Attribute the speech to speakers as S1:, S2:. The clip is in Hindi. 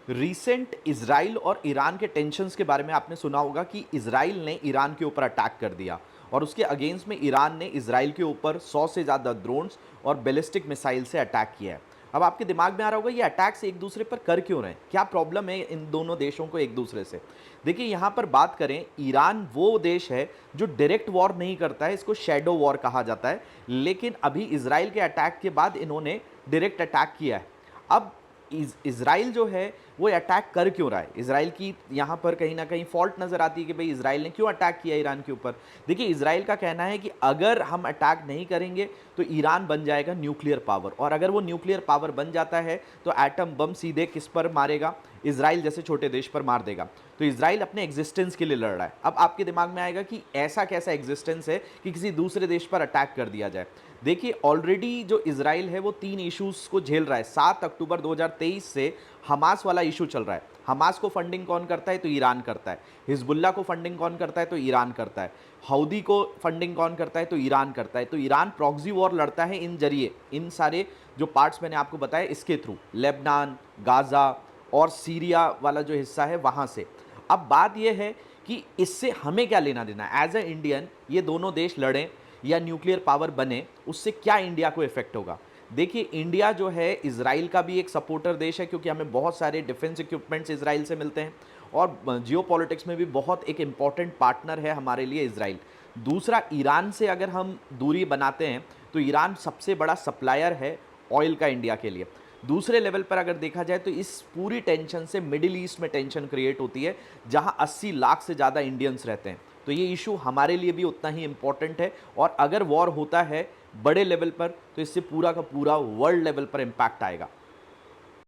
S1: रिसेंट इजराइल और ईरान के टेंशन्स के बारे में आपने सुना होगा कि इजराइल ने ईरान के ऊपर अटैक कर दिया और उसके अगेंस्ट में ईरान ने इजराइल के ऊपर 100 से ज़्यादा ड्रोन्स और बैलिस्टिक मिसाइल से अटैक किया है। अब आपके दिमाग में आ रहा होगा ये अटैक्स एक दूसरे पर कर क्यों रहे हैं, क्या प्रॉब्लम है इन दोनों देशों को एक दूसरे से। देखिए यहाँ पर बात करें, ईरान वो देश है जो डायरेक्ट वॉर नहीं करता है, इसको शैडो वॉर कहा जाता है, लेकिन अभी इजराइल के अटैक के बाद इन्होंने डायरेक्ट अटैक किया है। अब इजराइल जो है वो अटैक कर क्यों रहा है, इजराइल की यहाँ पर कहीं ना कहीं फॉल्ट नजर आती है कि भाई इजराइल ने क्यों अटैक किया ईरान के ऊपर। देखिए इजराइल का कहना है कि अगर हम अटैक नहीं करेंगे तो ईरान बन जाएगा न्यूक्लियर पावर, और अगर वो न्यूक्लियर पावर बन जाता है तो एटम बम सीधे किस पर मारेगा, इजराइल जैसे छोटे देश पर मार देगा। तो इजराइल अपने एग्जिस्टेंस के लिए लड़ रहा है। अब आपके दिमाग में आएगा कि ऐसा कैसा एग्जिस्टेंस है कि किसी दूसरे देश पर अटैक कर दिया जाए। देखिए ऑलरेडी जो इजराइल है वो 3 इश्यूज को झेल रहा है। 7 अक्टूबर 2023 से हमास वाला इशू चल रहा है। हमास को फंडिंग कौन करता है, तो ईरान करता है। हिजबुल्ला को फंडिंग कौन करता है, तो ईरान करता है। हौदी को फंडिंग कौन करता है, तो ईरान करता है। तो ईरान प्रॉक्सी वॉर लड़ता है इन जरिए, इन सारे जो पार्ट्स मैंने आपको बताया इसके थ्रू, लेबनान, गाजा और सीरिया वाला जो हिस्सा है वहां से। अब बात यह है कि इससे हमें क्या लेना देना है एज ए इंडियन, ये दोनों देश लड़ें या न्यूक्लियर पावर बने, उससे क्या इंडिया को इफेक्ट होगा। देखिए इंडिया जो है इजराइल का भी एक सपोर्टर देश है, क्योंकि हमें बहुत सारे डिफेंस इक्विपमेंट्स इजराइल से मिलते हैं और जियो पॉलिटिक्स में भी बहुत एक इंपॉर्टेंट पार्टनर है हमारे लिए इजराइल। दूसरा, ईरान से अगर हम दूरी बनाते हैं तो ईरान सबसे बड़ा सप्लायर है ऑयल का इंडिया के लिए। दूसरे लेवल पर अगर देखा जाए तो इस पूरी टेंशन से मिडिल ईस्ट में टेंशन क्रिएट होती है, जहां 80 लाख से ज़्यादा इंडियंस रहते हैं। तो ये इशू हमारे लिए भी उतना ही इंपॉर्टेंट है, और अगर वॉर होता है बड़े लेवल पर तो इससे पूरा का पूरा वर्ल्ड लेवल पर इंपैक्ट आएगा।